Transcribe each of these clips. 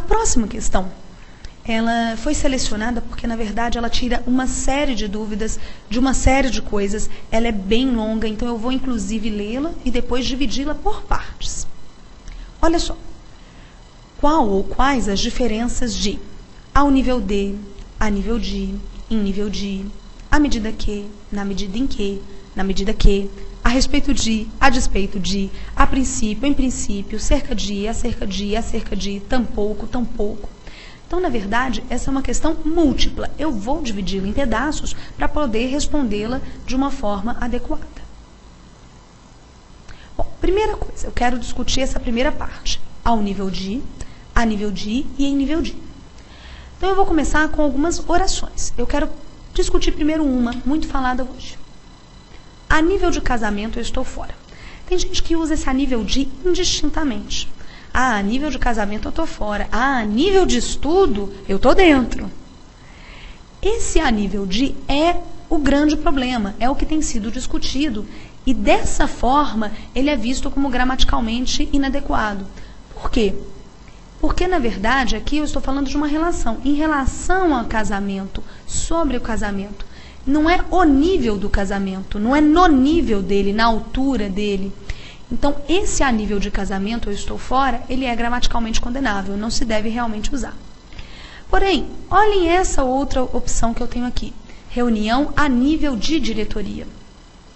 próxima questão, ela foi selecionada porque, na verdade, ela tira uma série de dúvidas de uma série de coisas. Ela é bem longa, então eu vou, inclusive, lê-la e depois dividi-la por partes. Olha só. Qual ou quais as diferenças de ao nível de, a nível de, em nível de, à medida que, na medida em que, na medida que, a respeito de, a despeito de, a princípio, em princípio, cerca de, acerca de, acerca de, tampouco, tampouco. Então, na verdade, essa é uma questão múltipla. Eu vou dividi-la em pedaços para poder respondê-la de uma forma adequada. Bom, primeira coisa, eu quero discutir essa primeira parte. Ao nível de, a nível de e em nível de. Então, eu vou começar com algumas orações. Eu quero discutir primeiro uma, muito falada hoje. A nível de casamento, eu estou fora. Tem gente que usa esse a nível de indistintamente. Ah, a nível de casamento eu estou fora. Ah, a nível de estudo eu estou dentro. Esse a nível de é o grande problema, é o que tem sido discutido. E dessa forma, ele é visto como gramaticalmente inadequado. Por quê? Porque, na verdade, aqui eu estou falando de uma relação. Em relação ao casamento, sobre o casamento. Não é o nível do casamento, não é no nível dele, na altura dele. Então, esse a nível de casamento, eu estou fora, ele é gramaticalmente condenável, não se deve realmente usar. Porém, olhem essa outra opção que eu tenho aqui. Reunião a nível de diretoria.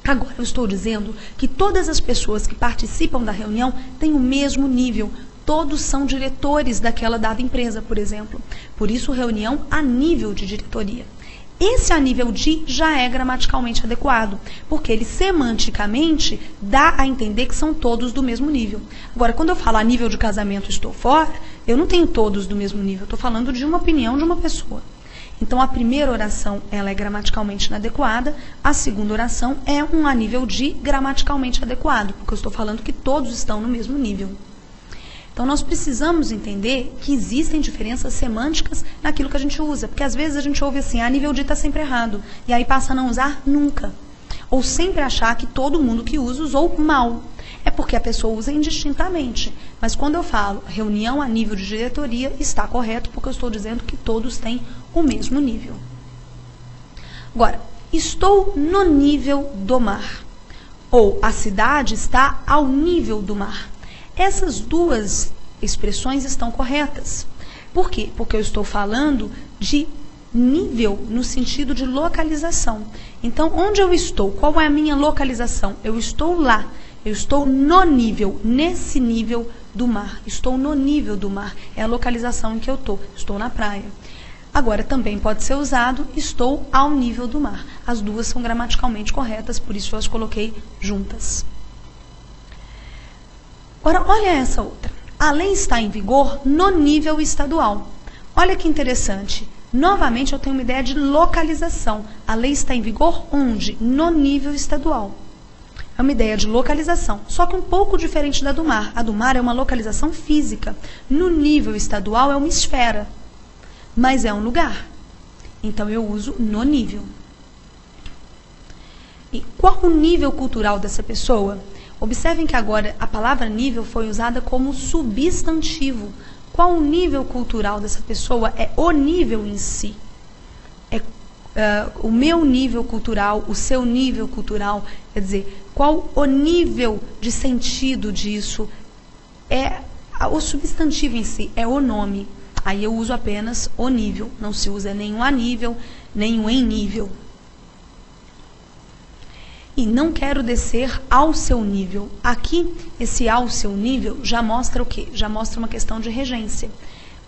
Agora, eu estou dizendo que todas as pessoas que participam da reunião têm o mesmo nível. Todos são diretores daquela dada empresa, por exemplo. Por isso, reunião a nível de diretoria. Esse a nível de já é gramaticalmente adequado, porque ele semanticamente dá a entender que são todos do mesmo nível. Agora, quando eu falo a nível de casamento estou fora, eu não tenho todos do mesmo nível, eu estou falando de uma opinião de uma pessoa. Então, a primeira oração ela é gramaticalmente inadequada, a segunda oração é um a nível de gramaticalmente adequado, porque eu estou falando que todos estão no mesmo nível. Então, nós precisamos entender que existem diferenças semânticas naquilo que a gente usa. Porque, às vezes, a gente ouve assim, a nível de está sempre errado. E aí passa a não usar nunca. Ou sempre achar que todo mundo que usa usou mal. É porque a pessoa usa indistintamente. Mas quando eu falo reunião a nível de diretoria, está correto, porque eu estou dizendo que todos têm o mesmo nível. Agora, estou no nível do mar. Ou a cidade está ao nível do mar. Essas duas expressões estão corretas. Por quê? Porque eu estou falando de nível no sentido de localização. Então, onde eu estou? Qual é a minha localização? Eu estou lá. Eu estou no nível, nesse nível do mar. Estou no nível do mar. É a localização em que eu estou. Estou na praia. Agora, também pode ser usado estou ao nível do mar. As duas são gramaticalmente corretas, por isso eu as coloquei juntas. Agora, olha essa outra. A lei está em vigor no nível estadual. Olha que interessante. Novamente, eu tenho uma ideia de localização. A lei está em vigor onde? No nível estadual. É uma ideia de localização, só que um pouco diferente da do mar. A do mar é uma localização física. No nível estadual é uma esfera, mas é um lugar. Então, eu uso no nível. E qual o nível cultural dessa pessoa? Observem que agora a palavra nível foi usada como substantivo. Qual o nível cultural dessa pessoa? É o nível em si. É o meu nível cultural, o seu nível cultural. Quer dizer, qual o nível de sentido disso? É o substantivo em si, é o nome. Aí eu uso apenas o nível. Não se usa nenhum a nível, nenhum em nível. E não quero descer ao seu nível. Aqui, esse ao seu nível já mostra o quê? Já mostra uma questão de regência.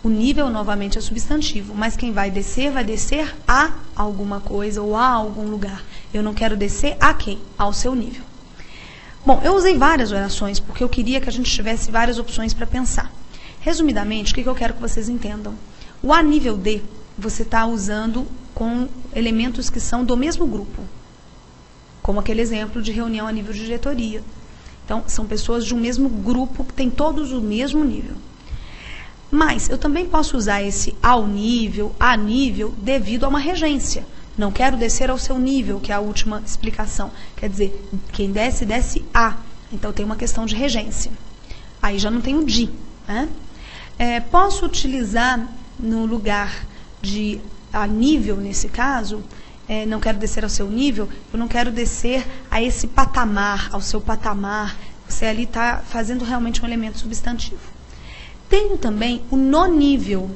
O nível, novamente, é substantivo, mas quem vai descer a alguma coisa ou a algum lugar. Eu não quero descer a quem? Ao seu nível. Bom, eu usei várias orações porque eu queria que a gente tivesse várias opções para pensar. Resumidamente, o que eu quero que vocês entendam? O a nível de, você está usando com elementos que são do mesmo grupo. Como aquele exemplo de reunião a nível de diretoria. Então, são pessoas de um mesmo grupo que têm todos o mesmo nível. Mas eu também posso usar esse ao nível, a nível, devido a uma regência. Não quero descer ao seu nível, que é a última explicação. Quer dizer, quem desce, desce a. Então, tem uma questão de regência. Aí já não tem o de, né? Posso utilizar no lugar de a nível, nesse caso, não quero descer ao seu nível, eu não quero descer a esse patamar, ao seu patamar. Você ali está fazendo realmente um elemento substantivo. Tenho também o no nível.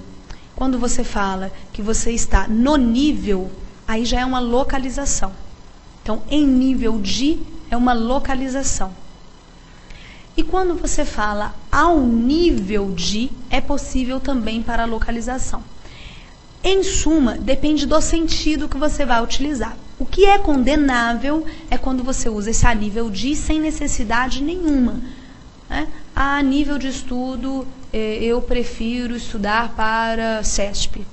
Quando você fala que você está no nível, aí já é uma localização. Então, em nível de é uma localização. E quando você fala ao nível de, é possível também para a localização. Em suma, depende do sentido que você vai utilizar. O que é condenável é quando você usa esse a nível de sem necessidade nenhuma. Né? A nível de estudo, eu prefiro estudar para CESP.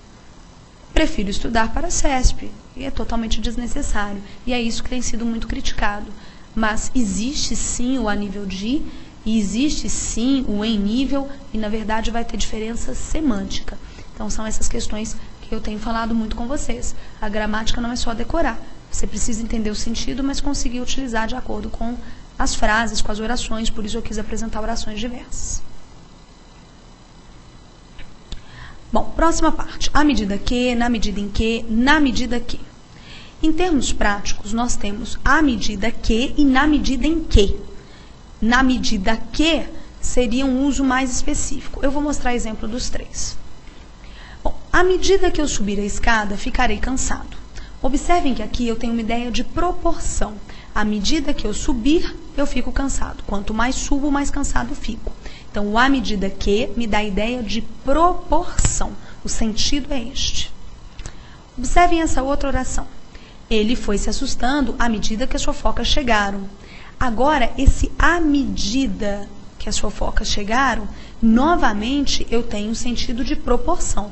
Prefiro estudar para CESP. E é totalmente desnecessário. E é isso que tem sido muito criticado. Mas existe sim o a nível de, e existe sim o em nível, e na verdade vai ter diferença semântica. Então são essas questões que eu tenho falado muito com vocês. A gramática não é só decorar. Você precisa entender o sentido, mas conseguir utilizar de acordo com as frases, com as orações. Por isso eu quis apresentar orações diversas. Bom, próxima parte. À medida que, na medida em que, na medida que. Em termos práticos, nós temos à medida que e na medida em que. Na medida que seria um uso mais específico. Eu vou mostrar exemplo dos três. Bom, à medida que eu subir a escada, ficarei cansado. Observem que aqui eu tenho uma ideia de proporção. À medida que eu subir, eu fico cansado. Quanto mais subo, mais cansado fico. Então, o à medida que me dá a ideia de proporção. O sentido é este. Observem essa outra oração. Ele foi se assustando à medida que as fofocas chegaram. Agora, esse à medida que as fofocas chegaram, novamente eu tenho um sentido de proporção.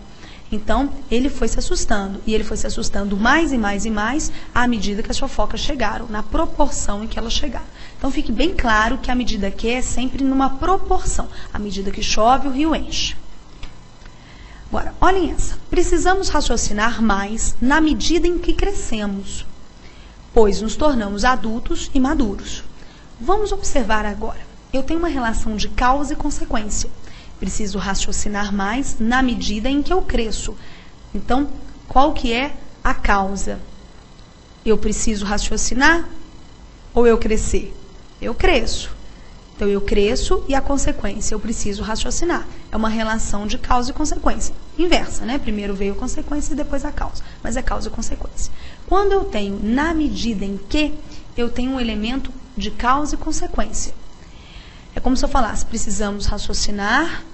Então, ele foi se assustando, e ele foi se assustando mais e mais e mais à medida que as fofocas chegaram, na proporção em que elas chegaram. Então, fique bem claro que a medida que é sempre numa proporção. À medida que chove, o rio enche. Agora, olhem essa. Precisamos raciocinar mais na medida em que crescemos, pois nos tornamos adultos e maduros. Vamos observar agora. Eu tenho uma relação de causa e consequência. Preciso raciocinar mais na medida em que eu cresço. Então, qual que é a causa? Eu preciso raciocinar ou eu crescer? Eu cresço. Então, eu cresço e a consequência, eu preciso raciocinar. É uma relação de causa e consequência. Inversa, né? Primeiro veio a consequência e depois a causa. Mas é causa e consequência. Quando eu tenho na medida em que, eu tenho um elemento de causa e consequência. É como se eu falasse, precisamos raciocinar.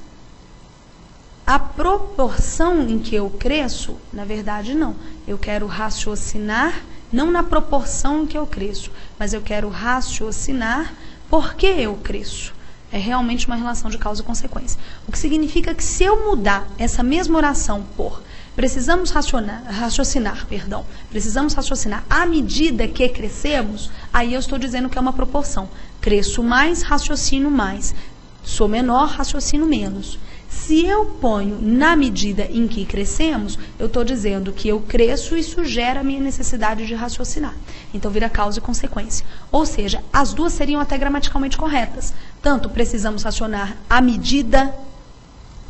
A proporção em que eu cresço, na verdade, não. Eu quero raciocinar, não na proporção em que eu cresço, mas eu quero raciocinar porque eu cresço. É realmente uma relação de causa e consequência. O que significa que se eu mudar essa mesma oração por precisamos raciocinar à medida que crescemos, aí eu estou dizendo que é uma proporção. Cresço mais, raciocino mais. Sou menor, raciocino menos. Se eu ponho na medida em que crescemos, eu estou dizendo que eu cresço e isso gera a minha necessidade de raciocinar. Então, vira causa e consequência. Ou seja, as duas seriam até gramaticalmente corretas. Tanto precisamos racionar à medida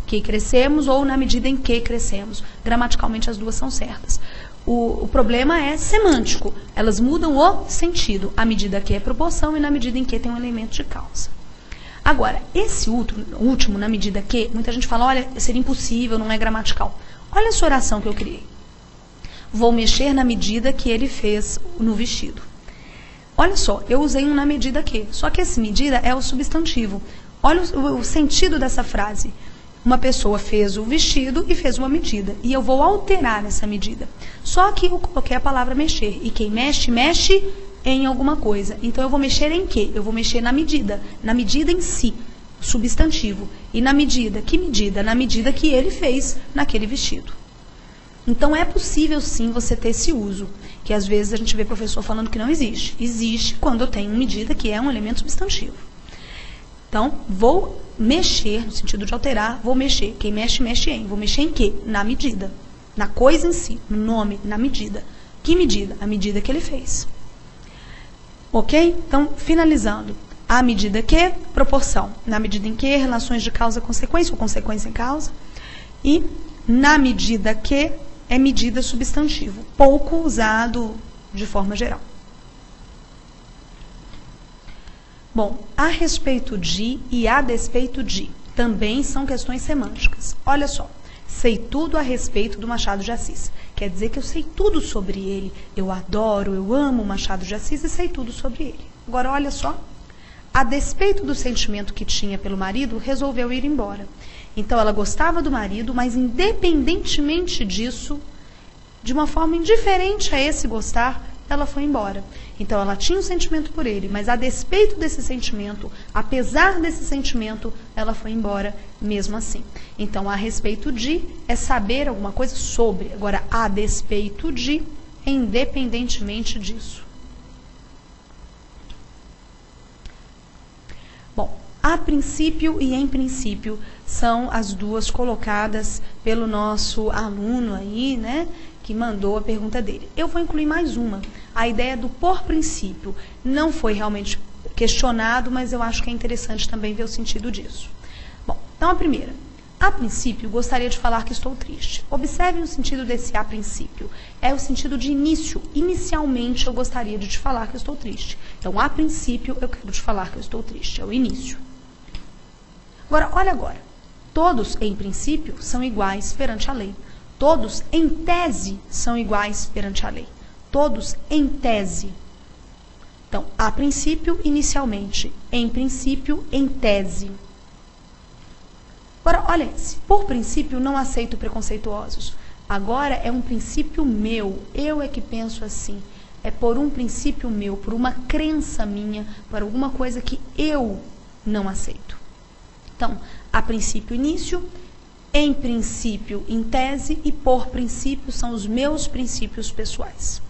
que crescemos ou na medida em que crescemos. Gramaticalmente, as duas são certas. O problema é semântico. Elas mudam o sentido. À medida que é proporção e na medida em que tem um elemento de causa. Agora, esse último, na medida que, muita gente fala, olha, seria impossível, não é gramatical. Olha essa oração que eu criei. Vou mexer na medida que ele fez no vestido. Olha só, eu usei um na medida que, só que esse medida é o substantivo. Olha o sentido dessa frase. Uma pessoa fez o vestido e fez uma medida. E eu vou alterar essa medida. Só que eu coloquei a palavra mexer. E quem mexe, mexe em alguma coisa. Então, eu vou mexer em quê? Eu vou mexer na medida em si, substantivo. E na medida? Que medida? Na medida que ele fez naquele vestido. Então, é possível sim você ter esse uso, que às vezes a gente vê professor falando que não existe. Existe quando eu tenho medida, que é um elemento substantivo. Então, vou mexer, no sentido de alterar, vou mexer. Quem mexe, mexe em. Vou mexer em quê? Na medida. Na coisa em si, no nome, na medida. Que medida? A medida que ele fez. Ok? Então, finalizando. à medida que, proporção, na medida em que, relações de causa-consequência ou consequência em causa, e na medida que é medida substantivo, pouco usado de forma geral. Bom, a respeito de e a despeito de também são questões semânticas. Olha só, sei tudo a respeito do Machado de Assis. Quer dizer que eu sei tudo sobre ele. Eu adoro, eu amo o Machado de Assis e sei tudo sobre ele. Agora, olha só. A despeito do sentimento que tinha pelo marido, resolveu ir embora. Então, ela gostava do marido, mas independentemente disso, de uma forma indiferente a esse gostar, ela foi embora. Então, ela tinha um sentimento por ele, mas a despeito desse sentimento, apesar desse sentimento, ela foi embora mesmo assim. Então, a respeito de é saber alguma coisa sobre. Agora, a despeito de é independentemente disso. Bom, a princípio e em princípio são as duas colocadas pelo nosso aluno aí, né? Que mandou a pergunta dele. Eu vou incluir mais uma. A ideia do por princípio não foi realmente questionado, mas eu acho que é interessante também ver o sentido disso. Bom, então a primeira. A princípio, gostaria de falar que estou triste. Observem o sentido desse a princípio. É o sentido de início. Inicialmente, eu gostaria de te falar que estou triste. Então, a princípio, eu quero te falar que eu estou triste. É o início. Agora, olha agora. Todos, em princípio, são iguais perante a lei. Todos, em tese, são iguais perante a lei. Todos, em tese. Então, a princípio, inicialmente. Em princípio, em tese. Agora, olha esse. Por princípio, não aceito preconceituosos. Agora, é um princípio meu. Eu é que penso assim. É por um princípio meu, por uma crença minha, por alguma coisa que eu não aceito. Então, a princípio, início. Em princípio, em tese, e por princípio são os meus princípios pessoais.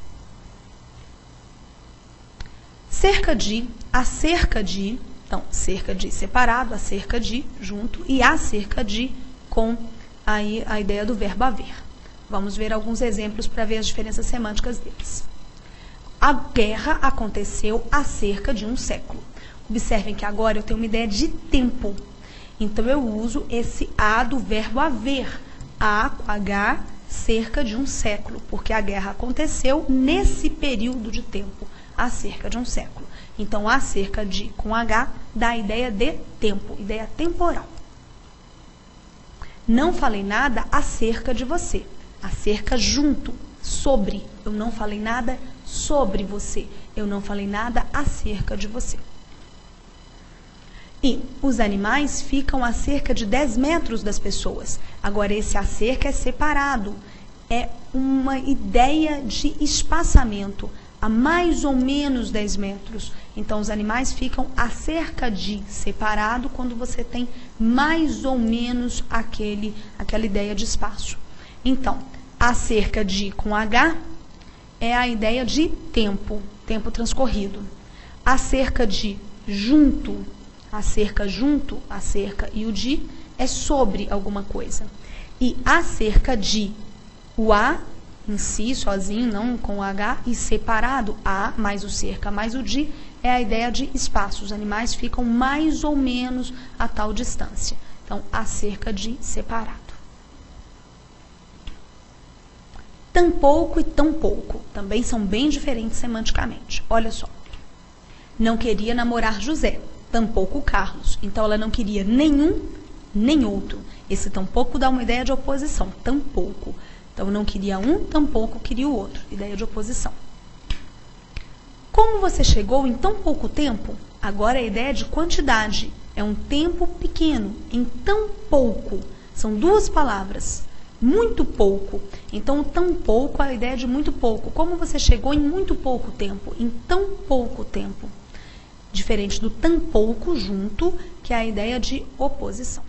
Cerca de, acerca de, então, cerca de separado, acerca de, junto, e acerca de, com aí a ideia do verbo haver. Vamos ver alguns exemplos para ver as diferenças semânticas deles. A guerra aconteceu há cerca de um século. Observem que agora eu tenho uma ideia de tempo. Então, eu uso esse a do verbo haver, a com H, cerca de um século, porque a guerra aconteceu nesse período de tempo, há cerca de um século. Então, há cerca de, com H, dá a ideia de tempo, ideia temporal. Não falei nada acerca de você, acerca junto, sobre. Eu não falei nada sobre você, eu não falei nada acerca de você. E os animais ficam a cerca de 10 metros das pessoas. Agora, esse acerca é separado. É uma ideia de espaçamento, a mais ou menos 10 metros. Então, os animais ficam a cerca de separado quando você tem mais ou menos aquela ideia de espaço. Então, a cerca de com H é a ideia de tempo, tempo transcorrido. A cerca de junto, acerca junto, acerca e o de é sobre alguma coisa. E acerca de, o a em si, sozinho, não com o H, e separado, a mais o cerca mais o de, é a ideia de espaço. Os animais ficam mais ou menos a tal distância. Então, acerca de separado. Tampouco e tão pouco também são bem diferentes semanticamente. Olha só. Não queria namorar José. Tampouco Carlos. Então, ela não queria nenhum, nem outro. Esse tampouco dá uma ideia de oposição. Tampouco. Então, não queria um, tampouco queria o outro. Ideia de oposição. Como você chegou em tão pouco tempo? Agora, a ideia de quantidade. É um tempo pequeno. Em tão pouco. São duas palavras. Muito pouco. Então, tão pouco é a ideia de muito pouco. Como você chegou em muito pouco tempo? Em tão pouco tempo. Diferente do tampouco junto, que é a ideia de oposição.